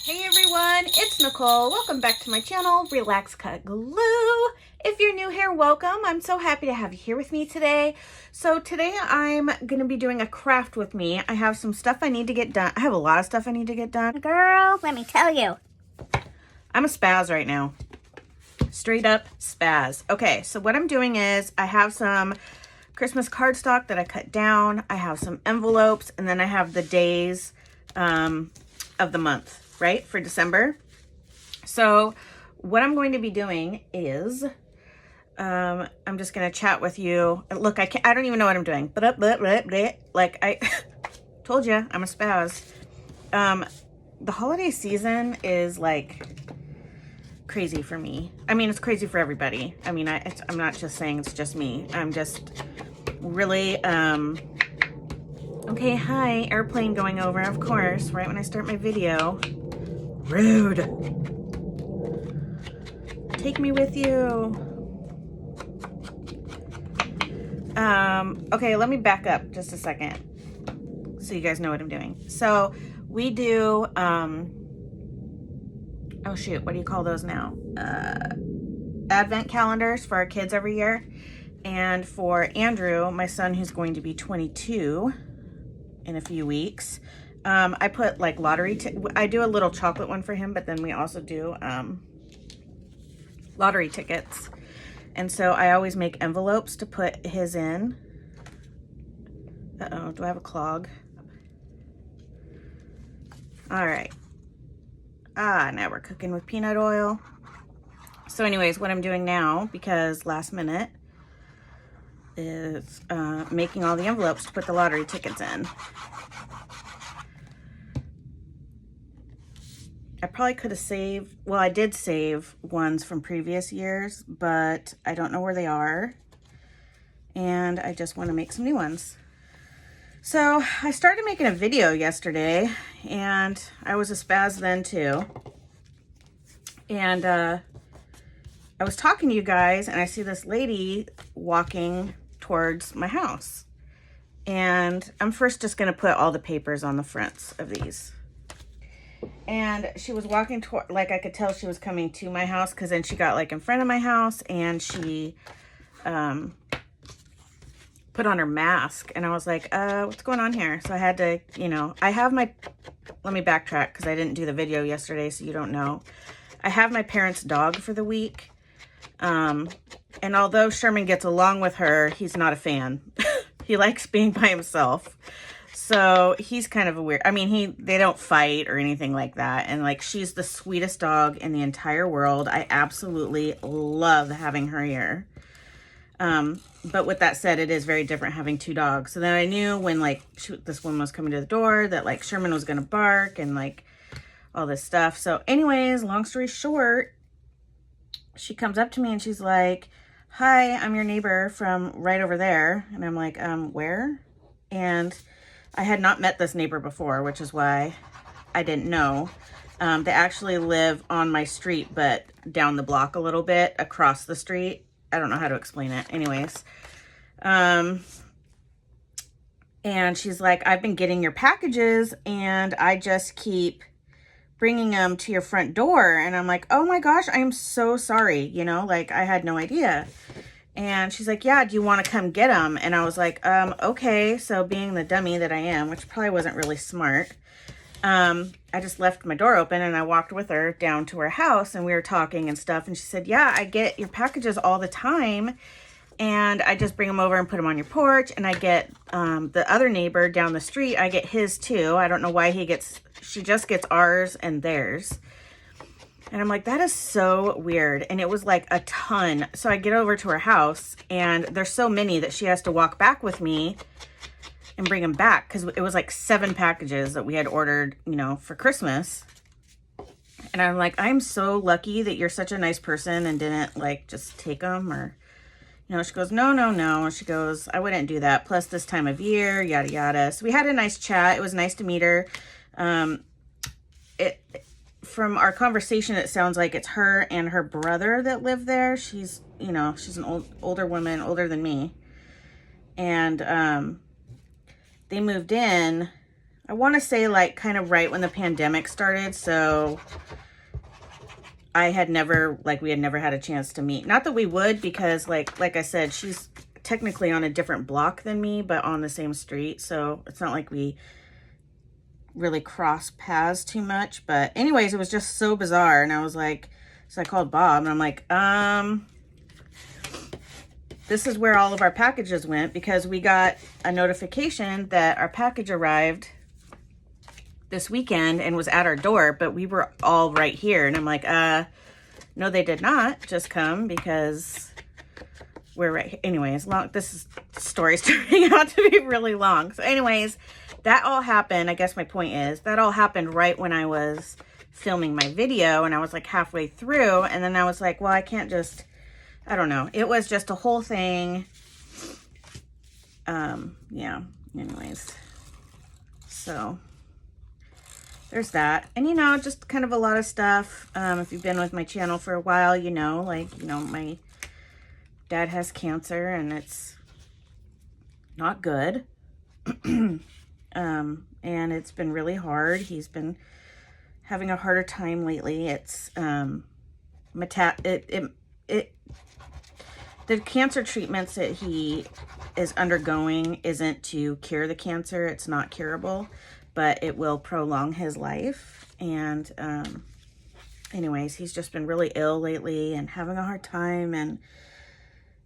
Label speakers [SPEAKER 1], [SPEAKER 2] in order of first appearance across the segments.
[SPEAKER 1] Hey everyone, it's Nicole. Welcome back to my channel, Relax Cut Glue. If you're new here, welcome. I'm so happy to have you here with me today. So today I'm going to be doing a craft with me. I have some stuff I need to get done. I have a lot of stuff I need to get done.
[SPEAKER 2] Girl, let me tell you.
[SPEAKER 1] I'm a spaz right now. Straight up spaz. Okay, so what I'm doing is I have some Christmas cardstock that I cut down. I have some envelopes, and then I have the days of the month, right, for December. So what I'm going to be doing is I'm just going to chat with you. Look, I don't even know what I'm doing. Like I told you, I'm a spaz. The holiday season is like crazy for me. I mean, it's crazy for everybody. I mean, I'm not just saying it's just me. I'm just really, okay, hi, airplane going over, of course, right when I start my video. Rude. Take me with you. Okay, let me back up just a second so you guys know what I'm doing. So we do, oh shoot, what do you call those now? Advent calendars for our kids every year. And for Andrew, my son, who's going to be 22 in a few weeks, I put like I do a little chocolate one for him, but then we also do lottery tickets. And so I always make envelopes to put his in. Uh-oh, do I have a clog? All right. Now we're cooking with peanut oil. So anyways, what I'm doing now, because last minute, is making all the envelopes to put the lottery tickets in. I probably could have saved, well, I did save ones from previous years, but I don't know where they are. And I just want to make some new ones. So I started making a video yesterday, and I was a spaz then too. And I was talking to you guys, and I see this lady walking towards my house. And I'm first just going to put all the papers on the fronts of these. And she was walking toward, like I could tell she was coming to my house, because then she got like in front of my house and she put on her mask, and I was like, what's going on here? So I had to, I have my, let me backtrack because I didn't do the video yesterday, so you don't know. I have my parents' dog for the week. And although Sherman gets along with her, he's not a fan. He likes being by himself. So he's kind of a weird, I mean, they don't fight or anything like that. And like, she's the sweetest dog in the entire world. I absolutely love having her here. But with that said, it is very different having two dogs. So then I knew when like this one was coming to the door that like Sherman was going to bark and like all this stuff. So anyways, long story short, she comes up to me and she's like, hi, I'm your neighbor from right over there. And I'm like, where? And I had not met this neighbor before, which is why I didn't know. They actually live on my street, but down the block a little bit, across the street. I don't know how to explain it. Anyways. And she's like, I've been getting your packages and I just keep bringing them to your front door. And I'm like, oh my gosh, I'm so sorry. Like I had no idea. And she's like, yeah, do you want to come get them? And I was like, okay. So being the dummy that I am, which probably wasn't really smart, I just left my door open and I walked with her down to her house and we were talking and stuff. And she said, yeah, I get your packages all the time. And I just bring them over and put them on your porch. And I get the other neighbor down the street, I get his too. I don't know why she just gets ours and theirs. And I'm like, that is so weird. And it was like a ton. So I get over to her house and there's so many that she has to walk back with me and bring them back. Because it was like 7 packages that we had ordered, for Christmas. And I'm like, I'm so lucky that you're such a nice person and didn't like just take them or... she goes, no. She goes, I wouldn't do that. Plus this time of year, yada, yada. So we had a nice chat. It was nice to meet her. From our conversation, it sounds like it's her and her brother that live there. She's, she's an older woman, older than me. And they moved in I want to say like kind of right when the pandemic started. So I had never, like, we had never had a chance to meet. Not that we would, because like I said, she's technically on a different block than me, but on the same street. So it's not like we really cross paths too much. But anyways, it was just so bizarre. And I was like, so I called Bob and I'm like, this is where all of our packages went, because we got a notification that our package arrived this weekend and was at our door, but we were all right here. And I'm like, no, they did not just come, because we're right here. Anyways, story's turning out to be really long. So anyways, that all happened. I guess my point is that all happened right when I was filming my video, and I was like halfway through, and then I was like, well, I can't just, I don't know. It was just a whole thing. Yeah, anyways, so there's that. And, you know, just kind of a lot of stuff. If you've been with my channel for a while, you know, like, you know, my dad has cancer and it's not good. And it's been really hard. He's been having a harder time lately. It's, the cancer treatments that he is undergoing isn't to cure the cancer. It's not curable, but it will prolong his life. And anyways, he's just been really ill lately and having a hard time, and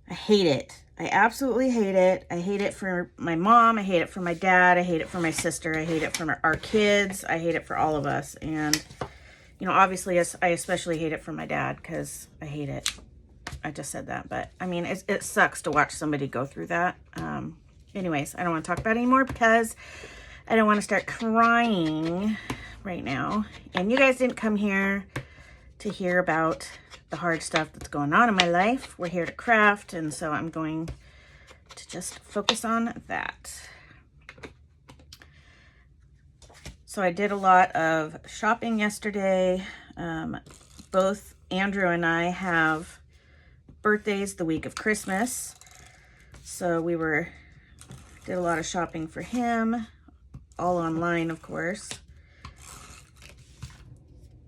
[SPEAKER 1] I hate it. I absolutely hate it. I hate it for my mom. I hate it for my dad. I hate it for my sister. I hate it for our kids. I hate it for all of us. And, you know, obviously I especially hate it for my dad, because I hate it. I just said that, but I mean, it sucks to watch somebody go through that. Anyways, I don't want to talk about it anymore, because I don't want to start crying right now. And you guys didn't come here to hear about the hard stuff that's going on in my life. We're here to craft, and so I'm going to just focus on that. So I did a lot of shopping yesterday. Both Andrew and I have birthdays the week of Christmas, so we did a lot of shopping for him, all online, of course.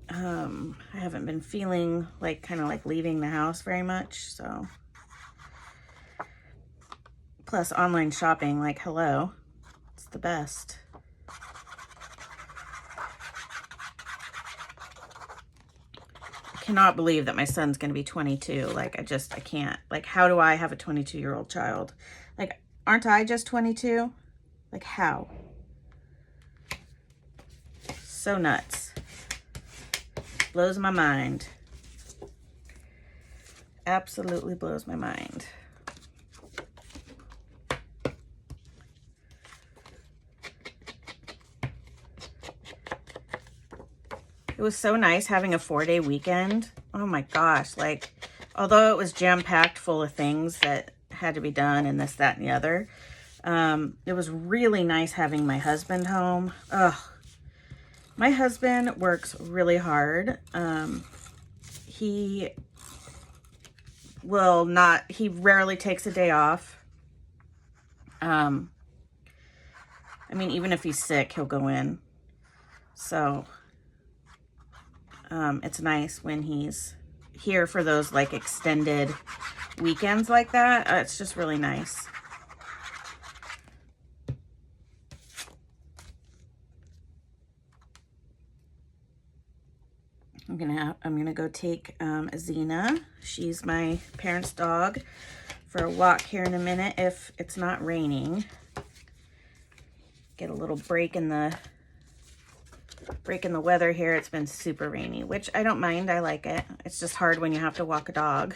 [SPEAKER 1] I haven't been feeling like kind of like leaving the house very much, so plus online shopping, like, hello, it's the best. I cannot believe that my son's going to be 22. Like, I can't. Like, how do I have a 22-year-old child? Like, aren't I just 22? Like, how? So nuts. Blows my mind. Absolutely blows my mind. It was so nice having a 4-day weekend. Oh my gosh. Like, although it was jam-packed full of things that had to be done and this, that, and the other, it was really nice having my husband home. Ugh. My husband works really hard. He rarely takes a day off. I mean, even if he's sick, he'll go in. So, it's nice when he's here for those like extended weekends like that. It's just really nice. I'm gonna go take Xena. She's my parents' dog, for a walk here in a minute if it's not raining. Get a little break in the weather here. It's been super rainy, which I don't mind. I like it. It's just hard when you have to walk a dog.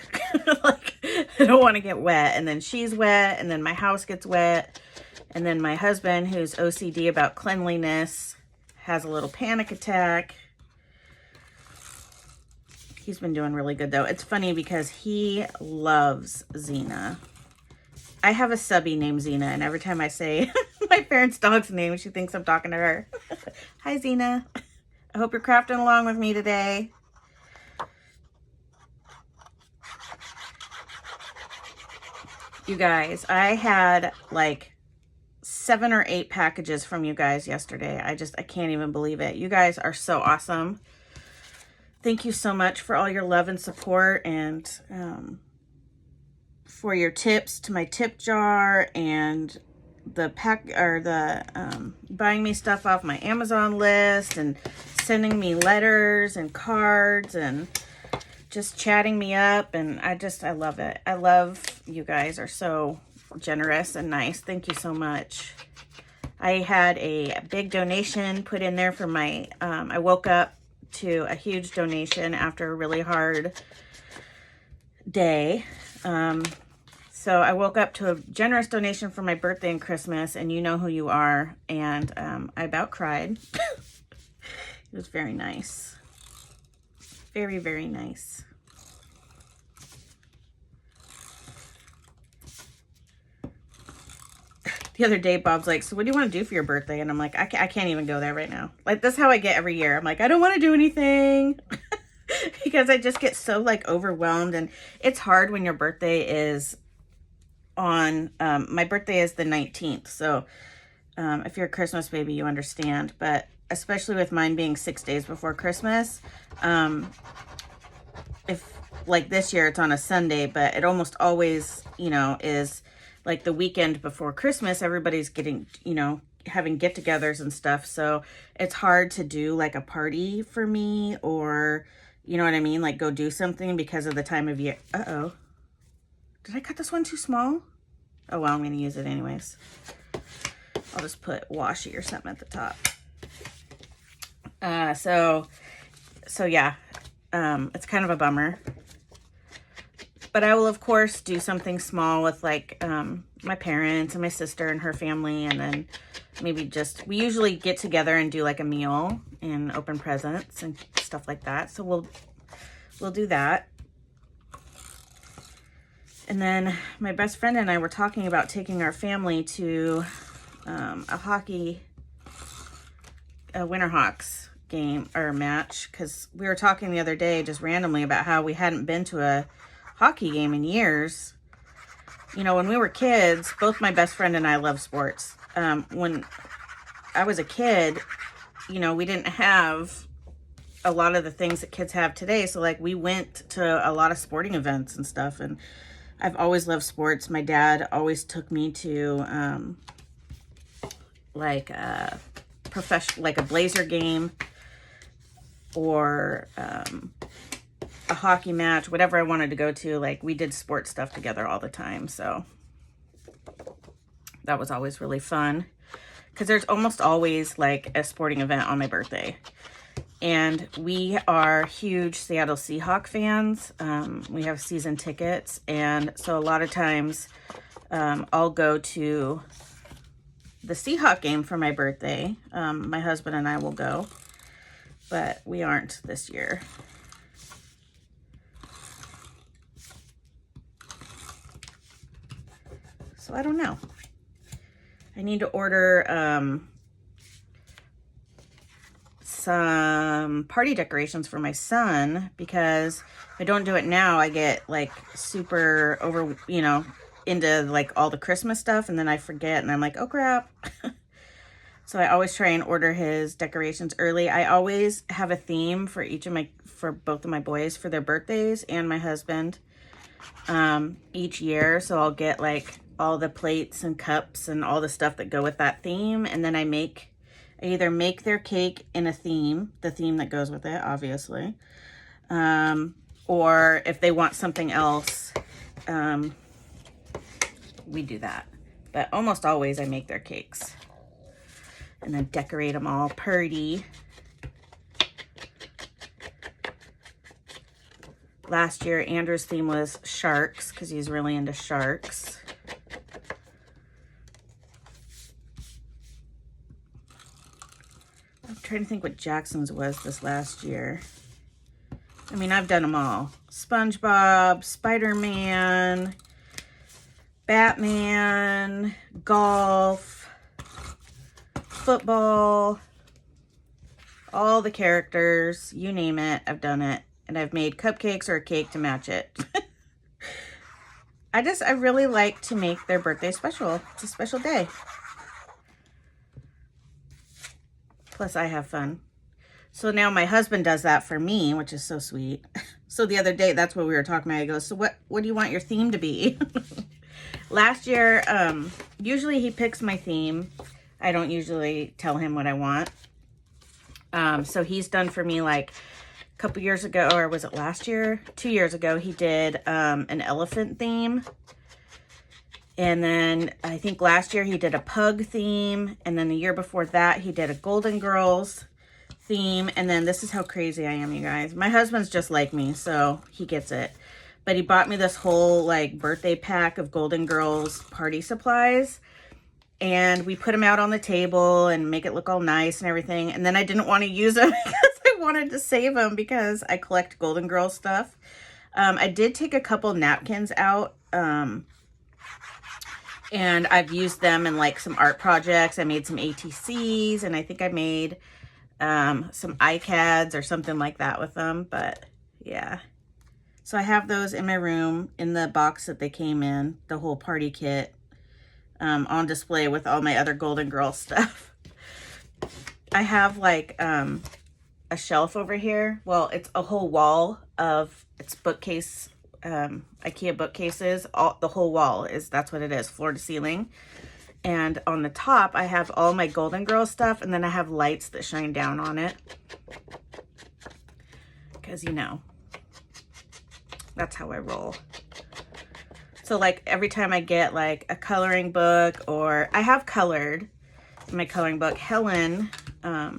[SPEAKER 1] Like, I don't want to get wet, and then she's wet, and then my house gets wet, and then my husband, who's OCD about cleanliness, has a little panic attack. He's been doing really good, though. It's funny because he loves Xena. I have a subby named Xena, and every time I say my parents' dog's name, she thinks I'm talking to her. Hi, Xena. I hope you're crafting along with me today. You guys, I had like 7 or 8 packages from you guys yesterday. I can't even believe it. You guys are so awesome. Thank you so much for all your love and support, and for your tips to my tip jar, and the buying me stuff off my Amazon list, and sending me letters and cards, and just chatting me up. And I love it. I love you guys are so generous and nice. Thank you so much. I had a big donation put in there for my, I woke up to a huge donation after a really hard day. So I woke up to a generous donation for my birthday and Christmas, and you know who you are. And I about cried. It was very nice. Very, very nice. The other day, Bob's like, so what do you want to do for your birthday? And I'm like, I can't even go there right now. Like, that's how I get every year. I'm like, I don't want to do anything. Because I just get so, like, overwhelmed. And it's hard when your birthday is on, my birthday is the 19th. So if you're a Christmas baby, you understand. But especially with mine being 6 days before Christmas, if, like, this year it's on a Sunday, but it almost always, you know, is like the weekend before Christmas. Everybody's getting, you know, having get-togethers and stuff. So it's hard to do like a party for me, or, you know what I mean? Like, go do something because of the time of year. Uh-oh. Did I cut this one too small? Oh, well, I'm going to use it anyways. I'll just put washi or something at the top. So yeah, it's kind of a bummer. But I will, of course, do something small with, like, my parents and my sister and her family. And then maybe just, we usually get together and do, like, a meal and open presents and stuff like that. So we'll do that. And then my best friend and I were talking about taking our family to a Winterhawks game or match. Because we were talking the other day just randomly about how we hadn't been to a hockey game in years. You know, when we were kids, both my best friend and I love sports. When I was a kid, you know, we didn't have a lot of the things that kids have today. So, like, we went to a lot of sporting events and stuff, and I've always loved sports. My dad always took me to like a Blazer game, or a hockey match, whatever I wanted to go to. Like, we did sports stuff together all the time. So that was always really fun, because there's almost always like a sporting event on my birthday. And we are huge Seattle Seahawks fans. We have season tickets. And so a lot of times I'll go to the Seahawks game for my birthday. My husband and I will go, but we aren't this year. So I don't know. I need to order some party decorations for my son, because if I don't do it now, I get like super into like all the Christmas stuff, and then I forget, and I'm like, oh crap. So I always try and order his decorations early. I always have a theme for both of my boys for their birthdays, and my husband each year. So I'll get like all the plates and cups and all the stuff that go with that theme, and then I either make their cake in a theme, the theme that goes with it, obviously, or if they want something else, we do that. But almost always I make their cakes and then decorate them all pretty. Last year, Andrew's theme was sharks, because he's really into sharks. I'm trying to think what Jackson's was this last year. I mean, I've done them all. SpongeBob, Spider-Man, Batman, golf, football, all the characters, you name it, I've done it. And I've made cupcakes or a cake to match it. I really like to make their birthday special. It's a special day. Plus I have fun. So now my husband does that for me, which is so sweet. So the other day, that's what we were talking about. He goes, so what do you want your theme to be? Last year, usually he picks my theme. I don't usually tell him what I want. So he's done for me like a couple years ago, or was it last year? 2 years ago, he did an elephant theme. And then I think last year he did a pug theme. And then the year before that, he did a Golden Girls theme. And then this is how crazy I am, you guys. My husband's just like me, so he gets it. But he bought me this whole like birthday pack of Golden Girls party supplies. And we put them out on the table and make it look all nice and everything. And then I didn't want to use them because I wanted to save them because I collect Golden Girls stuff. I did take a couple napkins out. And I've used them in like some art projects. I made some ATCs and I think I made some iCads or something like that with them. But yeah. So I have those in my room in the box that they came in, the whole party kit, on display with all my other Golden Girl stuff. I have like a shelf over here. Well, it's a whole wall of, it's bookcase, IKEA bookcases. The whole wall that's what it is, floor to ceiling. And on the top, I have all my Golden Girl stuff, and then I have lights that shine down on it. Because, you know, that's how I roll. So, like, every time I get, like, a coloring book, or I have colored in my coloring book. Helen, a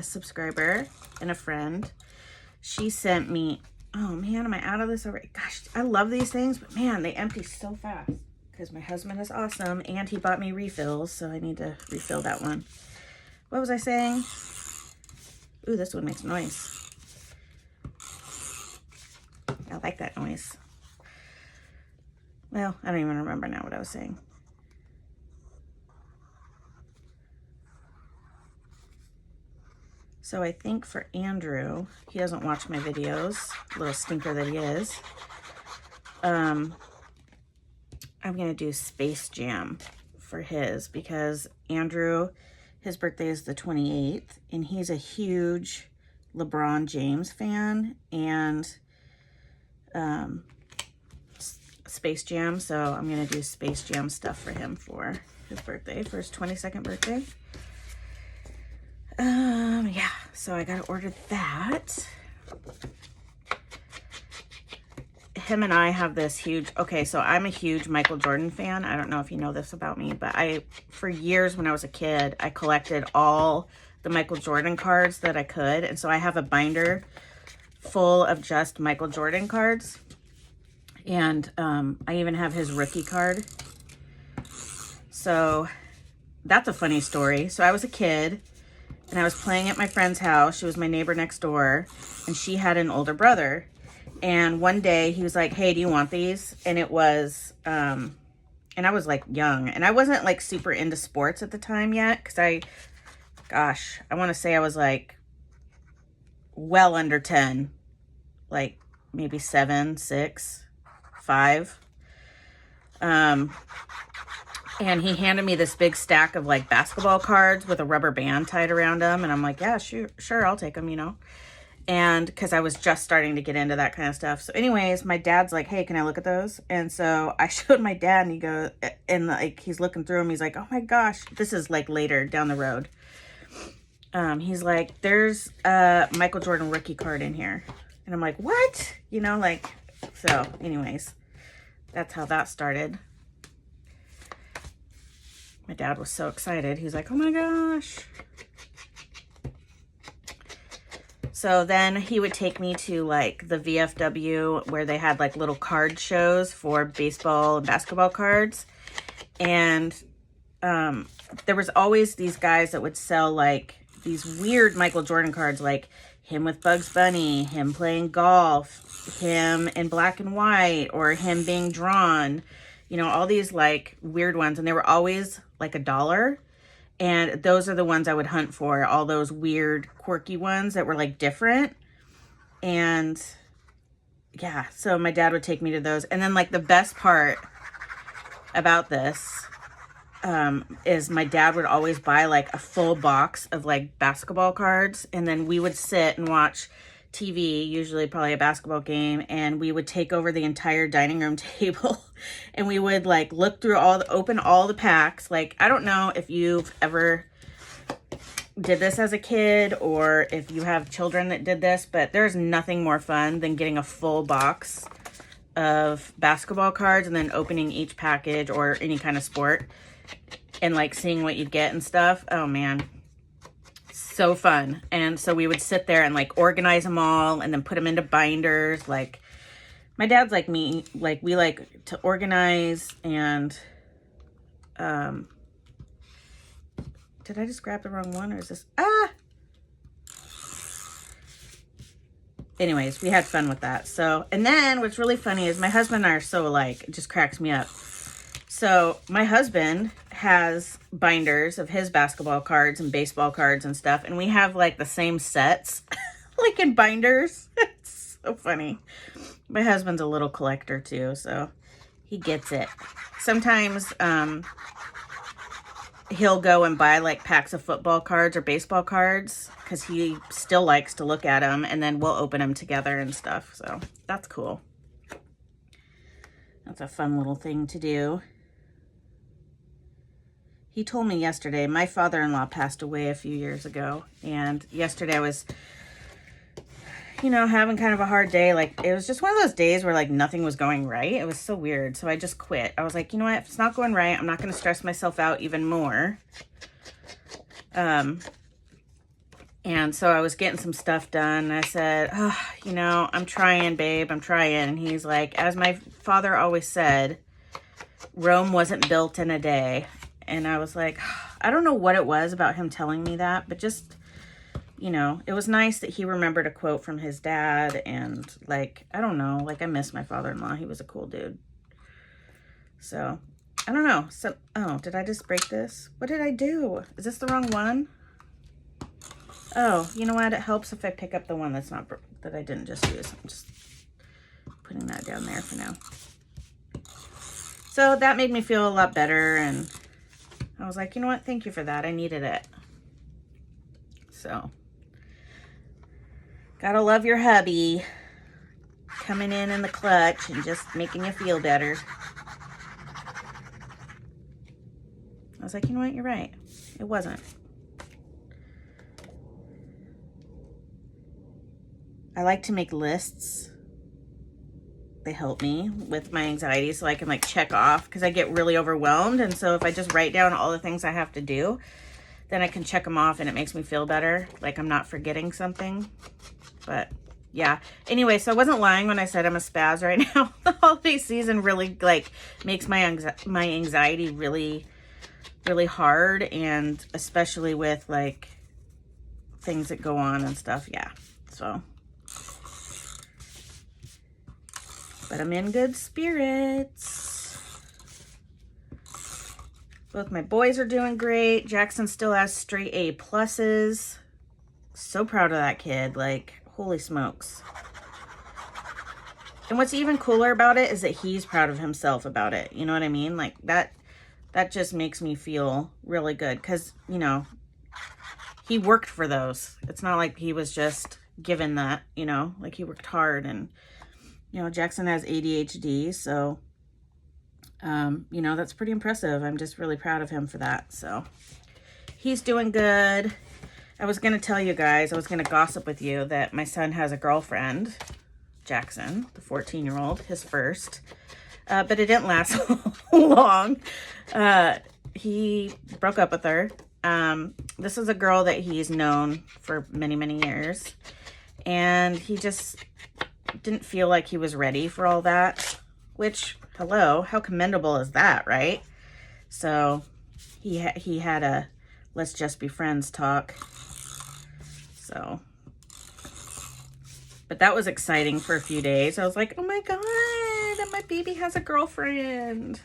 [SPEAKER 1] subscriber and a friend, she sent me, oh, man, am I out of this already? Gosh, I love these things, but, man, they empty so fast. Because my husband is awesome, and he bought me refills, so I need to refill that one. What was I saying? Ooh, this one makes noise. I like that noise. Well, I don't even remember now what I was saying. So I think for Andrew, he doesn't watch my videos, little stinker that he is. I'm going to do Space Jam for his, because Andrew, his birthday is the 28th, and he's a huge LeBron James fan, and Space Jam, so I'm going to do Space Jam stuff for him for his birthday, for his 22nd birthday. Yeah, so I got to order that. Him and I have this huge, okay, so I'm a huge Michael Jordan fan. I don't know if you know this about me, but for years when I was a kid, I collected all the Michael Jordan cards that I could. And so I have a binder full of just Michael Jordan cards. And I even have his rookie card. So that's a funny story. So I was a kid and I was playing at my friend's house. She was my neighbor next door, and she had an older brother. And one day he was like, hey, do you want these? And it was, and I was like young, and I wasn't like super into sports at the time yet. Cause I want to say I was like well under 10, like maybe 7, 6, 5. And he handed me this big stack of like basketball cards with a rubber band tied around them. And I'm like, yeah, sure, I'll take them, you know. And because I was just starting to get into that kind of stuff. So anyways, my dad's like, hey, can I look at those? And so I showed my dad, and he goes, and like, he's looking through them. He's like, oh my gosh, this is like later down the road. He's like, there's a Michael Jordan rookie card in here. And I'm like, what? You know, like, so anyways, that's how that started. My dad was so excited. He's like, oh my gosh. So then he would take me to like the VFW where they had like little card shows for baseball and basketball cards. And there was always these guys that would sell like these weird Michael Jordan cards, like him with Bugs Bunny, him playing golf, him in black and white, or him being drawn, you know, all these like weird ones. And they were always like $1. And those are the ones I would hunt for, all those weird, quirky ones that were like different. And yeah, so my dad would take me to those. And then like the best part about this is my dad would always buy like a full box of like basketball cards, and then we would sit and watch TV, usually probably a basketball game, and we would take over the entire dining room table and we would like look through open all the packs. Like, I don't know if you've ever did this as a kid or if you have children that did this, but there's nothing more fun than getting a full box of basketball cards and then opening each package or any kind of sport and like seeing what you'd get and stuff. Oh man, so fun. And so we would sit there and like organize them all and then put them into binders. Like, my dad's like me, like we like to organize. And did I just grab the wrong one, or is this anyways, we had fun with that. So, and then what's really funny is my husband and I are so alike, it just cracks me up. So my husband has binders of his basketball cards and baseball cards and stuff, and we have like the same sets, like in binders. It's so funny. My husband's a little collector too, so he gets it. Sometimes he'll go and buy like packs of football cards or baseball cards because he still likes to look at them, and then we'll open them together and stuff. So that's cool. That's a fun little thing to do. He told me yesterday, my father-in-law passed away a few years ago, and yesterday I was, you know, having kind of a hard day. Like, it was just one of those days where like nothing was going right. It was so weird. So I just quit. I was like, you know what? If it's not going right, I'm not going to stress myself out even more. And so I was getting some stuff done. And I said, oh, you know, I'm trying, babe. I'm trying. And he's like, as my father always said, Rome wasn't built in a day. And I was like, I don't know what it was about him telling me that, but just, you know, it was nice that he remembered a quote from his dad. And like, I don't know, like I miss my father-in-law. He was a cool dude. So I don't know. So, oh, did I just break this? What did I do? Is this the wrong one? Oh, you know what? It helps if I pick up the one that's not, that I didn't just use. I'm just putting that down there for now. So that made me feel a lot better. And I was like, you know what? Thank you for that. I needed it. So, gotta love your hubby coming in the clutch and just making you feel better. I was like, you know what? You're right. It wasn't. I like to make lists. They help me with my anxiety so I can like check off, because I get really overwhelmed. And so if I just write down all the things I have to do, then I can check them off and it makes me feel better. Like I'm not forgetting something. But yeah. Anyway, so I wasn't lying when I said I'm a spaz right now. The holiday season really like makes my anxiety really, really hard. And especially with like things that go on and stuff. Yeah. So. But I'm in good spirits. Both my boys are doing great. Jackson still has straight A pluses. So proud of that kid. Like, holy smokes. And what's even cooler about it is that he's proud of himself about it. You know what I mean? Like, that just makes me feel really good. Because, you know, he worked for those. It's not like he was just given that, you know. Like, he worked hard. And you know, Jackson has ADHD, so, you know, that's pretty impressive. I'm just really proud of him for that. So he's doing good. I was going to tell you guys, I was going to gossip with you that my son has a girlfriend, Jackson, the 14-year-old, his first, but it didn't last long. He broke up with her. This is a girl that he's known for many, many years, and he just didn't feel like he was ready for all that, which, hello, how commendable is that, right? So he had a let's just be friends talk. So, but that was exciting for a few days. I was like, oh my God, my baby has a girlfriend.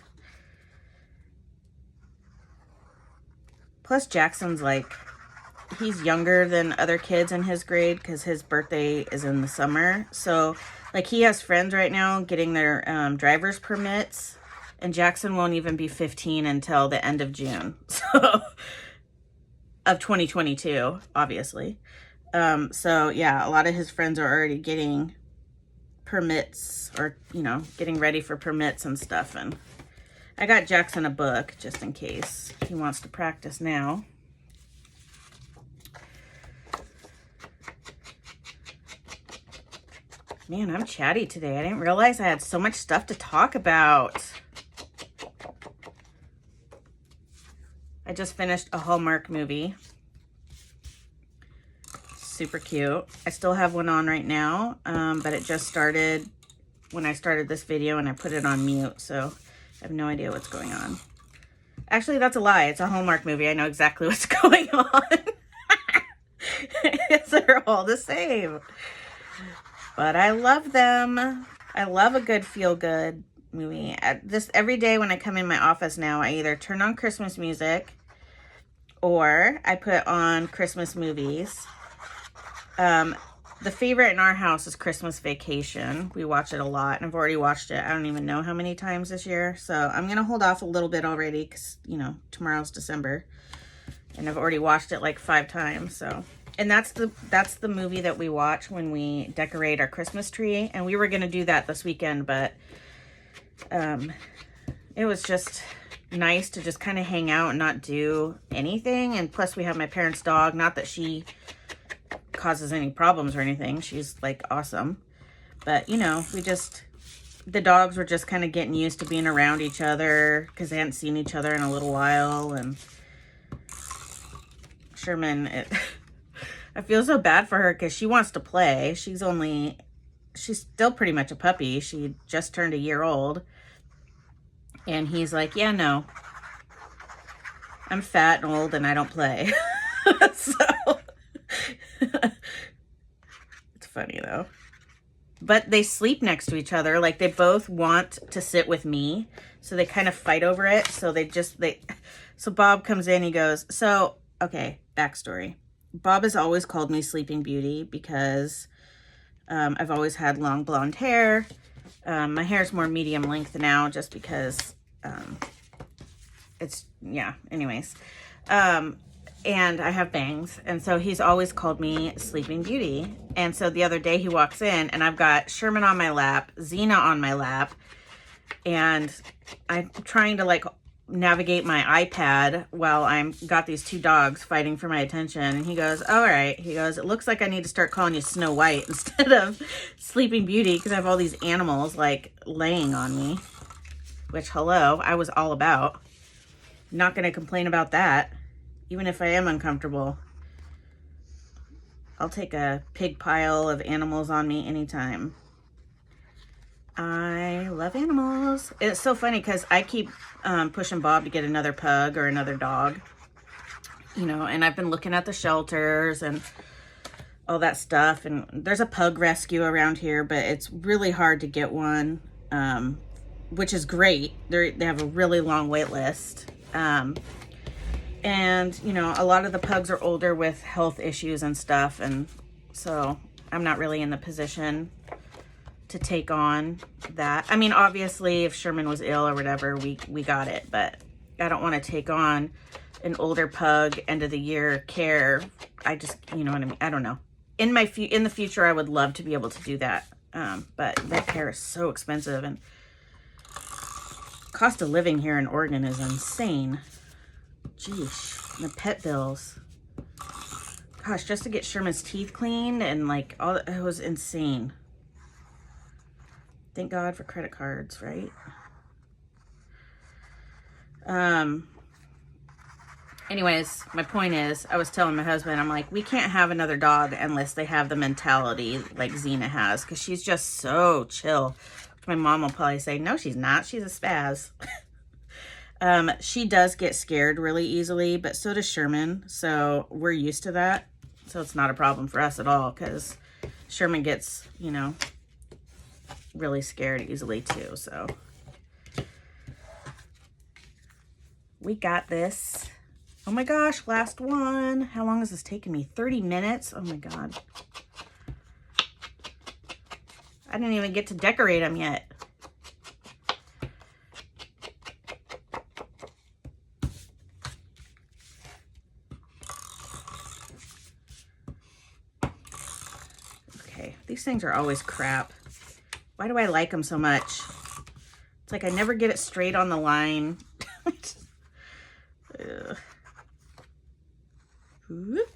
[SPEAKER 1] Plus Jackson's like, he's younger than other kids in his grade because his birthday is in the summer. So, like, he has friends right now getting their driver's permits. And Jackson won't even be 15 until the end of June, so of 2022, obviously. So yeah, a lot of his friends are already getting permits, or, you know, getting ready for permits and stuff. And I got Jackson a book just in case he wants to practice now. Man, I'm chatty today. I didn't realize I had so much stuff to talk about. I just finished a Hallmark movie. Super cute. I still have one on right now, but it just started when I started this video and I put it on mute, so I have no idea what's going on. Actually, that's a lie. It's a Hallmark movie. I know exactly what's going on. They're all the same. But I love them. I love a good feel-good movie. Every day when I come in my office now, I either turn on Christmas music or I put on Christmas movies. The favorite in our house is Christmas Vacation. We watch it a lot, and I've already watched it. I don't even know how many times this year. So I'm going to hold off a little bit already because, you know, tomorrow's December. And I've already watched it like 5 times. So, and that's the movie that we watch when we decorate our Christmas tree. And we were going to do that this weekend, but it was just nice to just kind of hang out and not do anything. And plus we have my parents' dog. Not that she causes any problems or anything. She's like awesome. But, you know, the dogs were just kind of getting used to being around each other because they hadn't seen each other in a little while. And Sherman, I feel so bad for her because she wants to play. She's still pretty much a puppy. She just turned a year old. And he's like, yeah, no, I'm fat and old and I don't play. So it's funny though. But they sleep next to each other. Like, they both want to sit with me. So they kind of fight over it. So so Bob comes in, he goes, so, okay, backstory. Bob has always called me Sleeping Beauty because I've always had long blonde hair. My hair is more medium length now just because anyways. And I have bangs. And so he's always called me Sleeping Beauty. And so the other day he walks in and I've got Sherman on my lap, Xena on my lap, and I'm trying to like navigate my iPad while I'm got these 2 dogs fighting for my attention. And he goes, all right. He goes, it looks like I need to start calling you Snow White instead of Sleeping Beauty because I have all these animals like laying on me, which, hello, I was all about. Not going to complain about that. Even if I am uncomfortable, I'll take a pig pile of animals on me anytime. I love animals. It's so funny because I keep pushing Bob to get another pug or another dog, you know, and I've been looking at the shelters and all that stuff. And there's a pug rescue around here, but it's really hard to get one, which is great. They have a really long wait list. And, you know, a lot of the pugs are older with health issues and stuff. And so I'm not really in the position to take on that. I mean, obviously, if Sherman was ill or whatever, we got it. But I don't want to take on an older pug, end of the year care. I just, you know what I mean? I don't know. In the future, I would love to be able to do that. But that care is so expensive. And cost of living here in Oregon is insane. Jeez, the pet bills. Gosh, just to get Sherman's teeth cleaned and like all that, it was insane. Thank God for credit cards, right? Anyways, my point is, I was telling my husband, I'm like, we can't have another dog unless they have the mentality like Xena has, because she's just so chill. My mom will probably say, no, she's not. She's a spaz. She does get scared really easily, but so does Sherman. So we're used to that. So it's not a problem for us at all because Sherman gets, you know, really scared easily too. So we got this. Oh my gosh, last one. How long is this taking me? 30 minutes? Oh my God. I didn't even get to decorate them yet. Okay, these things are always crap. Why do I like them so much? It's like I never get it straight on the line. Ugh. Whoop.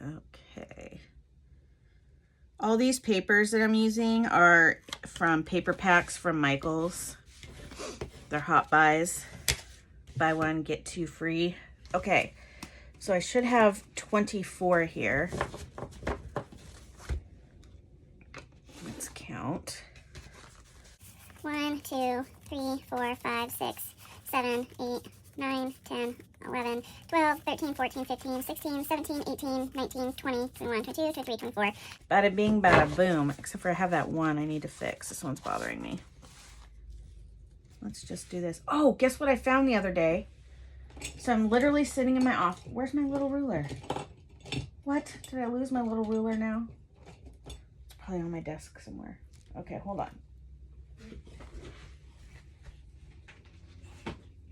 [SPEAKER 1] Okay. All these papers that I'm using are from paper packs from Michaels. They're hot buys. Buy one, get two free. Okay, so I should have 24 here. Let's count.
[SPEAKER 2] 1, 2, 3, 4, 5, 6, 7, 8, 9, 10, 11, 12, 13, 14, 15, 16, 17, 18, 19, 20, 21, 22, 23, 24.
[SPEAKER 1] Bada bing, bada boom. Except for I have that one I need to fix. This one's bothering me. Let's just do this. Oh, guess what I found the other day? So I'm literally sitting in my office. Where's my little ruler? What? Did I lose my little ruler now? It's probably on my desk somewhere. Okay, hold on.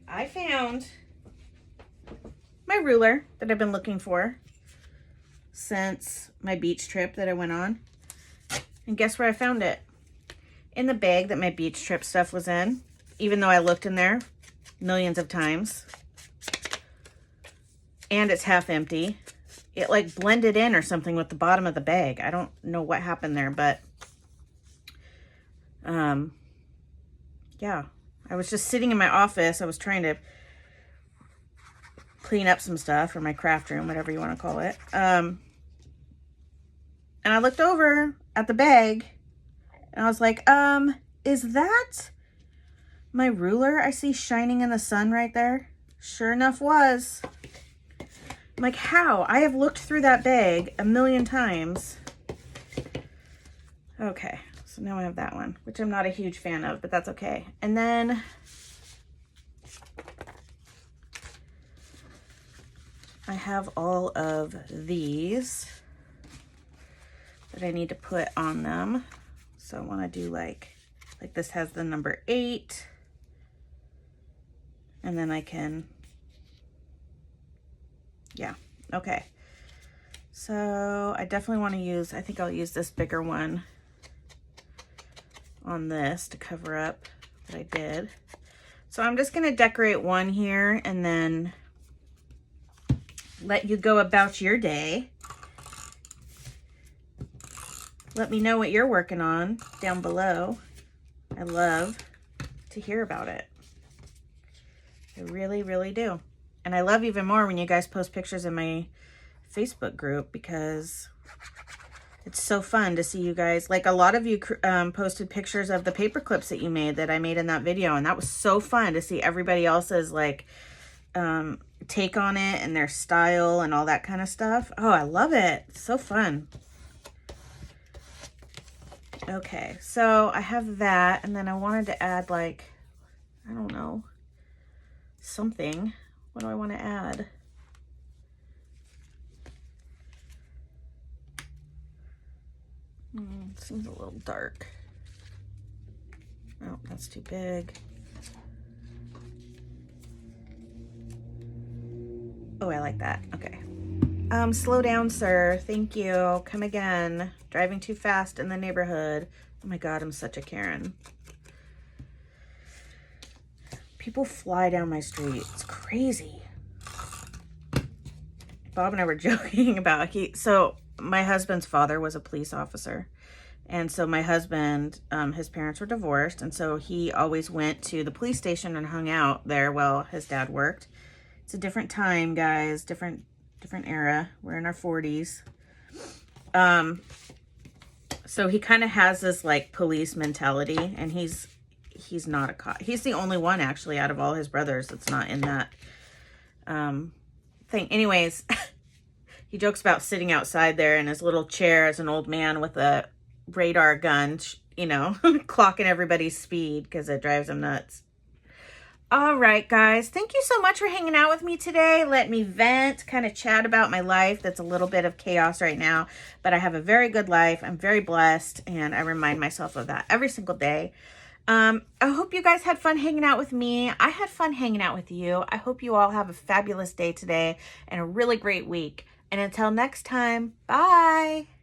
[SPEAKER 1] I found my ruler that I've been looking for since my beach trip that I went on. And guess where I found it? In the bag that my beach trip stuff was in, even though I looked in there millions of times. And it's half empty. It like blended in or something with the bottom of the bag. I don't know what happened there, but yeah. I was just sitting in my office. I was trying to clean up some stuff, or my craft room, whatever you want to call it. And I looked over at the bag and I was like, is that my ruler I see shining in the sun right there? Sure enough was. I'm like, how? I have looked through that bag a million times. Okay, so now I have that one, which I'm not a huge fan of, but that's okay. And then I have all of these that I need to put on them. So I want to do like this has the number 8. And then I can, yeah, okay. So I definitely want to use, I think I'll use this bigger one on this to cover up what I did. So I'm just going to decorate one here and then let you go about your day. Let me know what you're working on down below. I love to hear about it. I really, really do. And I love even more when you guys post pictures in my Facebook group, because it's so fun to see you guys. Like a lot of you posted pictures of the paper clips that you made that I made in that video. And that was so fun to see everybody else's like take on it and their style and all that kind of stuff. Oh, I love it. It's so fun. Okay, so I have that, and then I wanted to add like, I don't know, something. What do I want to add? Seems a little dark. Oh, that's too big. Oh, I like that. Okay. Slow down, sir. Thank you. Come again. Driving too fast in the neighborhood. Oh my God, I'm such a Karen. People fly down my street. It's crazy. Bob and I were joking about so my husband's father was a police officer. And so my husband, his parents were divorced. And so he always went to the police station and hung out there while his dad worked. It's a different time, guys. Different era. We're in our 40s. So he kind of has this like police mentality, and he's not a cop. He's the only one actually out of all his brothers that's not in that thing. Anyways, he jokes about sitting outside there in his little chair as an old man with a radar gun, you know, clocking everybody's speed because it drives him nuts. All right, guys, thank you so much for hanging out with me today. Let me vent, kind of chat about my life. That's a little bit of chaos right now, but I have a very good life. I'm very blessed, and I remind myself of that every single day. I hope you guys had fun hanging out with me. I had fun hanging out with you. I hope you all have a fabulous day today and a really great week. And until next time, bye.